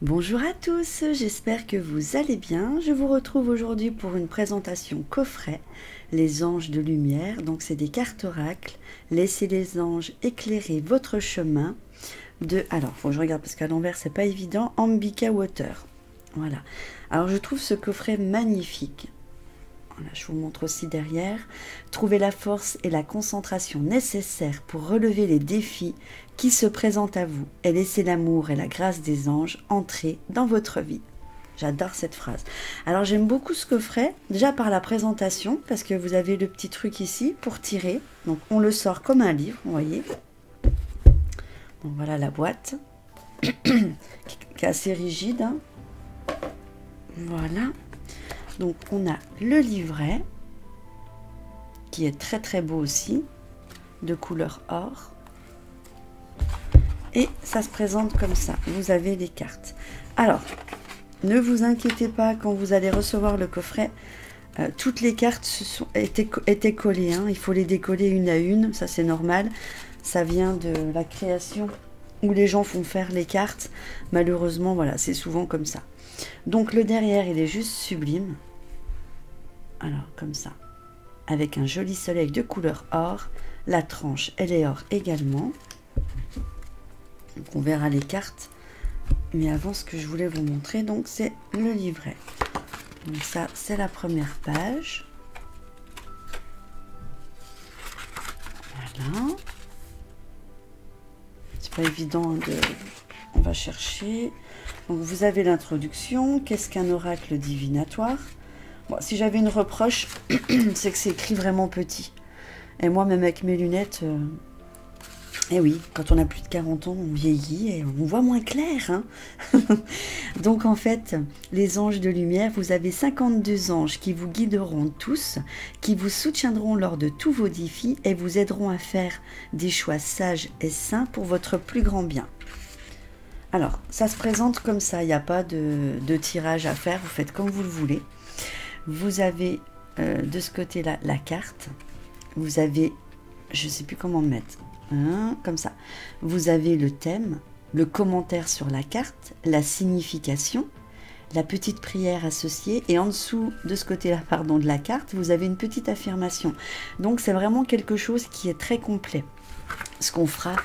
Bonjour à tous, j'espère que vous allez bien. Je vous retrouve aujourd'hui pour une présentation coffret, les anges de lumière. Donc c'est des cartes oracles. Laissez les anges éclairer votre chemin. Alors, faut que je regarde parce qu'à l'envers c'est pas évident. Ambika Water. Voilà. Alors je trouve ce coffret magnifique. Voilà, je vous montre aussi derrière. Trouvez la force et la concentration nécessaires pour relever les défis qui se présentent à vous et laissez l'amour et la grâce des anges entrer dans votre vie. J'adore cette phrase. Alors j'aime beaucoup ce coffret, déjà par la présentation, parce que vous avez le petit truc ici pour tirer. Donc on le sort comme un livre, vous voyez. Donc voilà la boîte, qui est assez rigide. Hein. Voilà. Donc on a le livret, qui est très très beau aussi, de couleur or. Et ça se présente comme ça, vous avez les cartes. Alors, ne vous inquiétez pas quand vous allez recevoir le coffret, toutes les cartes étaient collées, hein. Il faut les décoller une à une, ça c'est normal. Ça vient de la création où les gens font faire les cartes. Malheureusement, voilà, c'est souvent comme ça. Donc le derrière, il est juste sublime. Alors, comme ça, avec un joli soleil de couleur or. La tranche, elle est or également. Donc on verra les cartes. Mais avant, ce que je voulais vous montrer, donc c'est le livret. Donc ça, c'est la première page. Voilà. C'est pas évident de... On va chercher. Donc vous avez l'introduction. Qu'est-ce qu'un oracle divinatoire? Bon, si j'avais une reproche, c'est que c'est écrit vraiment petit. Et moi, même avec mes lunettes... Et oui, quand on a plus de 40 ans, on vieillit et on voit moins clair. Hein. Donc en fait, les anges de lumière, vous avez 52 anges qui vous guideront tous, qui vous soutiendront lors de tous vos défis et vous aideront à faire des choix sages et sains pour votre plus grand bien. Alors, ça se présente comme ça, il n'y a pas de tirage à faire, vous faites comme vous le voulez. Vous avez de ce côté-là la carte, vous avez, je ne sais plus comment mettre, comme ça. Vous avez le thème, le commentaire sur la carte, la signification, la petite prière associée et en dessous de ce côté-là, pardon, de la carte, vous avez une petite affirmation. Donc c'est vraiment quelque chose qui est très complet. Ce qu'on fera,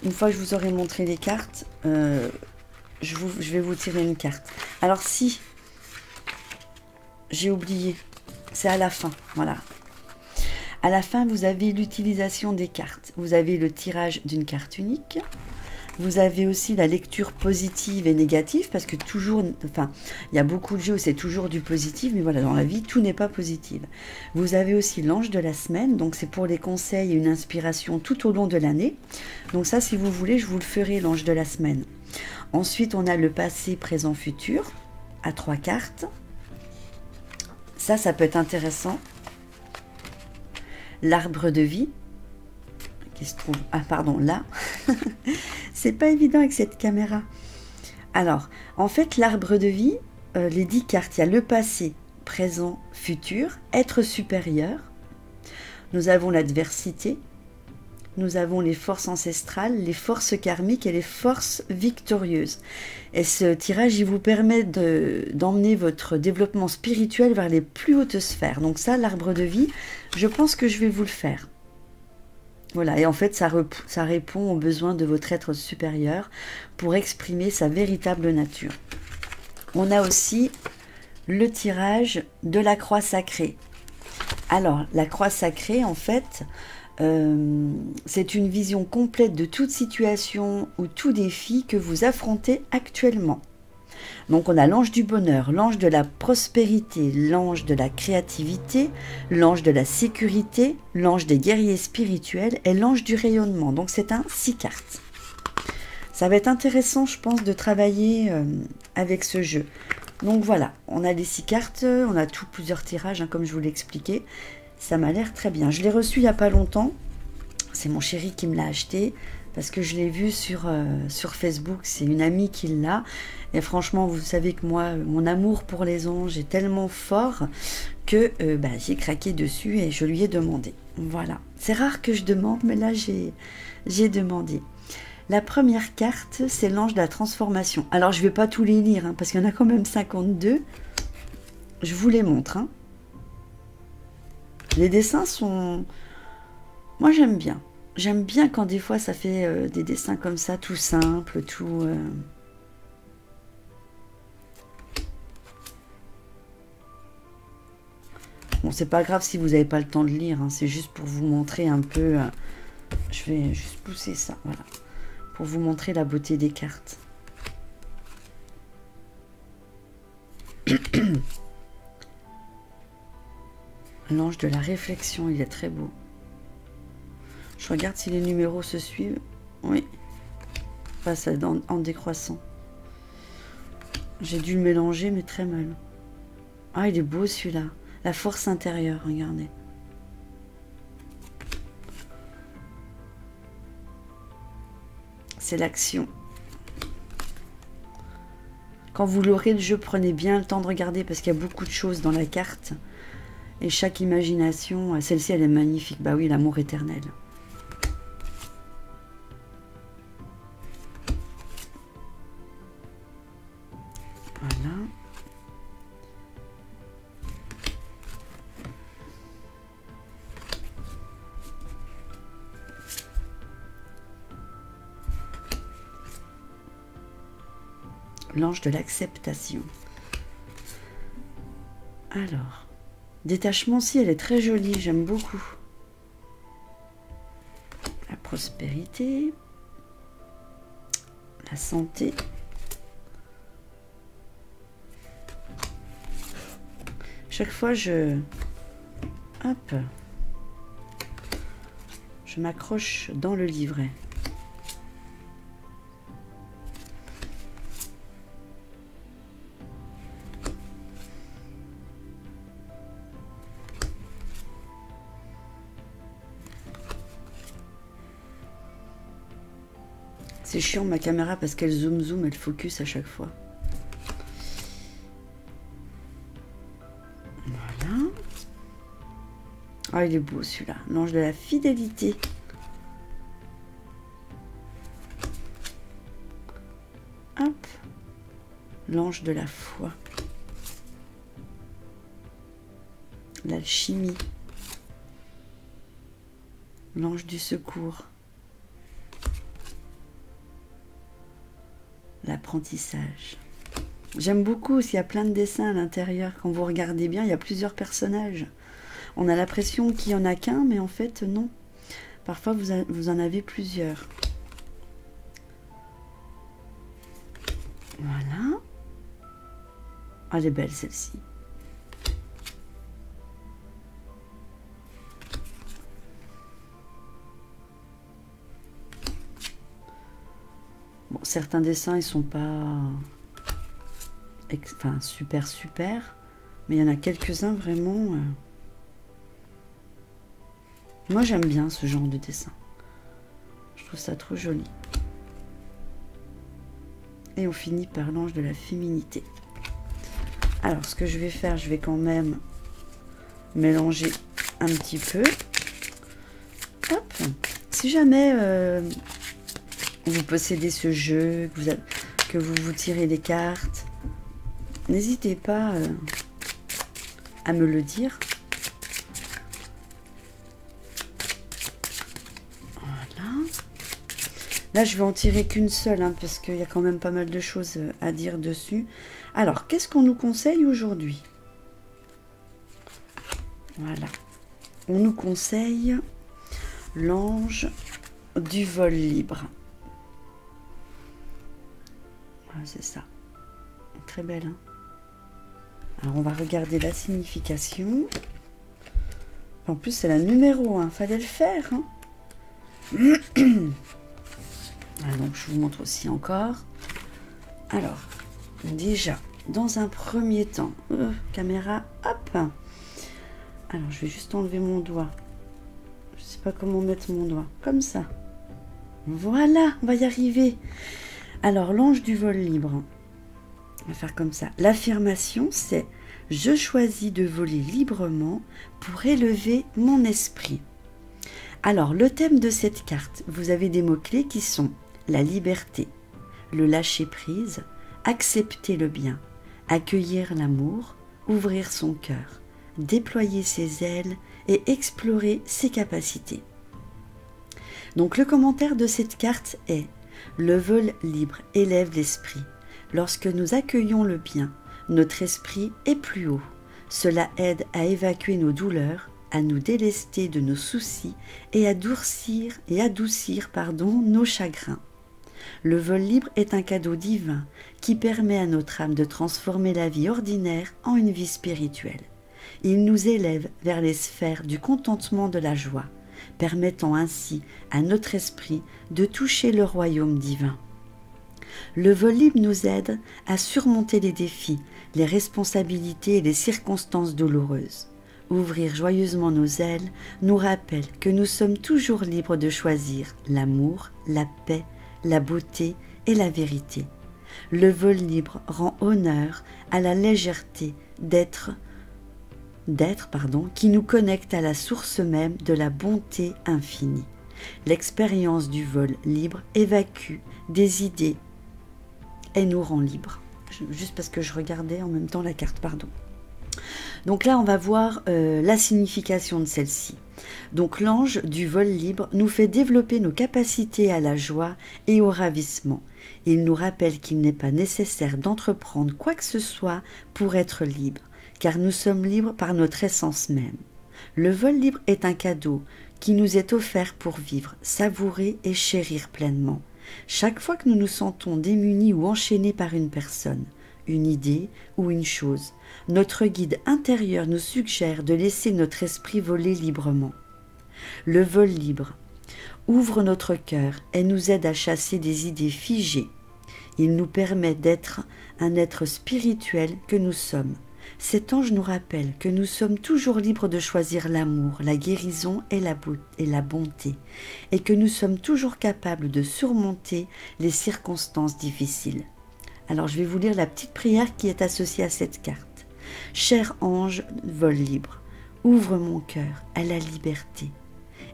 une fois que je vous aurai montré les cartes, je vais vous tirer une carte. Alors si j'ai oublié, c'est à la fin, voilà. À la fin, vous avez l'utilisation des cartes. Vous avez le tirage d'une carte unique. Vous avez aussi la lecture positive et négative, parce que toujours, enfin, il y a beaucoup de jeux où c'est toujours du positif, mais voilà, dans la vie, tout n'est pas positif. Vous avez aussi l'ange de la semaine, donc c'est pour les conseils et une inspiration tout au long de l'année. Donc ça, si vous voulez, je vous le ferai, l'ange de la semaine. Ensuite, on a le passé, présent, futur, à 3 cartes. Ça peut être intéressant. L'arbre de vie, qui se trouve... Ah, pardon, là. C'est pas évident avec cette caméra. Alors, en fait, l'arbre de vie, les 10 cartes, il y a le passé, présent, futur, être supérieur. Nous avons l'adversité. Nous avons les forces ancestrales, les forces karmiques et les forces victorieuses. Et ce tirage, il vous permet d'emmener votre développement spirituel vers les plus hautes sphères. Donc ça, l'arbre de vie, je pense que je vais vous le faire. Voilà, et en fait, ça répond aux besoins de votre être supérieur pour exprimer sa véritable nature. On a aussi le tirage de la croix sacrée. Alors, la croix sacrée, en fait... c'est une vision complète de toute situation ou tout défi que vous affrontez actuellement. Donc on a l'ange du bonheur, l'ange de la prospérité, l'ange de la créativité, l'ange de la sécurité, l'ange des guerriers spirituels et l'ange du rayonnement. Donc c'est un 6 cartes. Ça va être intéressant, je pense, de travailler avec ce jeu. Donc voilà, on a les 6 cartes, on a plusieurs tirages, hein, comme je vous l'ai expliqué. Ça m'a l'air très bien. Je l'ai reçu il n'y a pas longtemps. C'est mon chéri qui me l'a acheté parce que je l'ai vu sur Facebook. C'est une amie qui l'a. Et franchement, vous savez que moi, mon amour pour les anges est tellement fort que j'ai craqué dessus et je lui ai demandé. Voilà. C'est rare que je demande, mais là, j'ai demandé. La première carte, c'est l'ange de la transformation. Alors, je ne vais pas tous les lire, hein, parce qu'il y en a quand même 52. Je vous les montre. Hein. Les dessins sont... Moi, j'aime bien. J'aime bien quand des fois, ça fait des dessins comme ça, tout simple, tout... Bon, c'est pas grave si vous n'avez pas le temps de lire, hein, c'est juste pour vous montrer un peu... je vais juste pousser ça, voilà. Pour vous montrer la beauté des cartes. L'ange de la réflexion, il est très beau. Je regarde si les numéros se suivent. Oui. Passe en décroissant. J'ai dû le mélanger, mais très mal. Ah, il est beau celui-là. La force intérieure, regardez. C'est l'action. Quand vous l'aurez le jeu, prenez bien le temps de regarder parce qu'il y a beaucoup de choses dans la carte. Et chaque imagination, celle-ci elle est magnifique. Bah oui, l'amour éternel. Voilà. L'ange de l'acceptation. Alors, détachement, si, elle est très jolie, j'aime beaucoup. La prospérité, la santé. Chaque fois, je m'accroche dans le livret. C'est chiant ma caméra parce qu'elle zoom, elle focus à chaque fois. Voilà. Ah, il est beau celui-là. L'ange de la fidélité. Hop. L'ange de la foi. L'alchimie. L'ange du secours. L'apprentissage. J'aime beaucoup s'il y a plein de dessins à l'intérieur. Quand vous regardez bien, il y a plusieurs personnages. On a l'impression qu'il n'y en a qu'un, mais en fait, non. Parfois, vous en avez plusieurs. Voilà. Ah, elle est belle, celle-ci. Bon, certains dessins, ils sont pas... Enfin, super. Mais il y en a quelques-uns, vraiment... Moi, j'aime bien ce genre de dessin. Je trouve ça trop joli. Et on finit par l'ange de la féminité. Alors, ce que je vais faire, je vais quand même mélanger un petit peu. Hop. Si jamais vous possédez ce jeu, que vous tirez des cartes, n'hésitez pas à me le dire. Voilà. Là, je vais en tirer qu'une seule, hein, parce qu'il y a quand même pas mal de choses à dire dessus. Alors, qu'est-ce qu'on nous conseille aujourd'hui? Voilà. On nous conseille l'ange du vol libre. Voilà, c'est ça. Très belle, hein? Alors, on va regarder la signification. En plus, c'est la numéro 1. Fallait le faire, hein? Voilà, donc, je vous montre aussi encore. Alors, déjà, dans un premier temps, caméra, hop. Alors, je vais juste enlever mon doigt. Je sais pas comment mettre mon doigt. Comme ça. Voilà, on va y arriver. Alors, l'ange du vol libre. On va faire comme ça. L'affirmation, c'est « Je choisis de voler librement pour élever mon esprit ». Alors, le thème de cette carte, vous avez des mots-clés qui sont la liberté, le lâcher-prise, accepter le bien, accueillir l'amour, ouvrir son cœur, déployer ses ailes et explorer ses capacités. Donc le commentaire de cette carte est: le vol libre élève l'esprit. Lorsque nous accueillons le bien, notre esprit est plus haut. Cela aide à évacuer nos douleurs, à nous délester de nos soucis et à adoucir nos chagrins. Le vol libre est un cadeau divin qui permet à notre âme de transformer la vie ordinaire en une vie spirituelle. Il nous élève vers les sphères du contentement de la joie, permettant ainsi à notre esprit de toucher le royaume divin. Le vol libre nous aide à surmonter les défis, les responsabilités et les circonstances douloureuses. Ouvrir joyeusement nos ailes nous rappelle que nous sommes toujours libres de choisir l'amour, la paix, la beauté et la vérité. Le vol libre rend honneur à la légèreté d'être qui nous connecte à la source même de la bonté infinie. L'expérience du vol libre évacue des idées et nous rend libres. Juste parce que je regardais en même temps la carte, pardon. Donc là, on va voir la signification de celle-ci. Donc l'ange du vol libre nous fait développer nos capacités à la joie et au ravissement. Il nous rappelle qu'il n'est pas nécessaire d'entreprendre quoi que ce soit pour être libre, car nous sommes libres par notre essence même. Le vol libre est un cadeau qui nous est offert pour vivre, savourer et chérir pleinement. Chaque fois que nous nous sentons démunis ou enchaînés par une personne, une idée ou une chose, notre guide intérieur nous suggère de laisser notre esprit voler librement. Le vol libre ouvre notre cœur et nous aide à chasser des idées figées. Il nous permet d'être un être spirituel que nous sommes. Cet ange nous rappelle que nous sommes toujours libres de choisir l'amour, la guérison et la bonté, et que nous sommes toujours capables de surmonter les circonstances difficiles. Alors je vais vous lire la petite prière qui est associée à cette carte. Cher ange vol libre, ouvre mon cœur à la liberté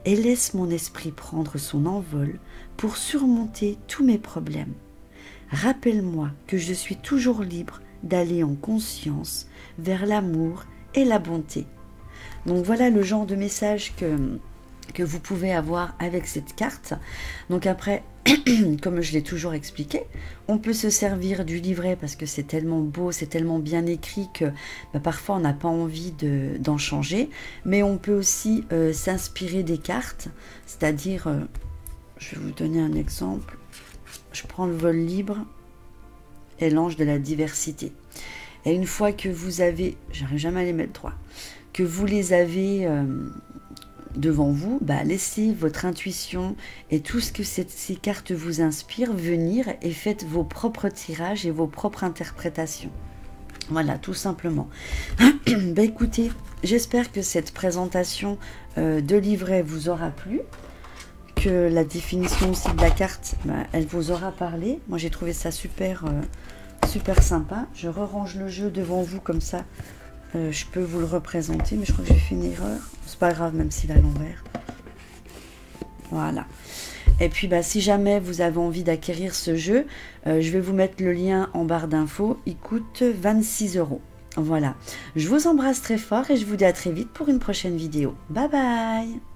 et laisse mon esprit prendre son envol pour surmonter tous mes problèmes. Rappelle-moi que je suis toujours libre d'aller en conscience vers l'amour et la bonté. Donc voilà le genre de message que vous pouvez avoir avec cette carte. Donc après, comme je l'ai toujours expliqué, on peut se servir du livret parce que c'est tellement beau, c'est tellement bien écrit que parfois on n'a pas envie d'en changer. Mais on peut aussi s'inspirer des cartes, c'est-à-dire, je vais vous donner un exemple. Je prends le vol libre et l'ange de la diversité. Et une fois que vous avez, j'arrive jamais à les mettre droit, que vous les avez devant vous, laissez votre intuition et tout ce que ces cartes vous inspirent venir et faites vos propres tirages et vos propres interprétations. Voilà, tout simplement. Écoutez, j'espère que cette présentation de livret vous aura plu, que la définition aussi de la carte, elle vous aura parlé. Moi, j'ai trouvé ça super sympa. Je rerange le jeu devant vous comme ça. Je peux vous le représenter, mais je crois que j'ai fait une erreur. C'est pas grave, même s'il est à l'envers. Voilà. Et puis, si jamais vous avez envie d'acquérir ce jeu, je vais vous mettre le lien en barre d'infos. Il coûte 26 €. Voilà. Je vous embrasse très fort et je vous dis à très vite pour une prochaine vidéo. Bye bye!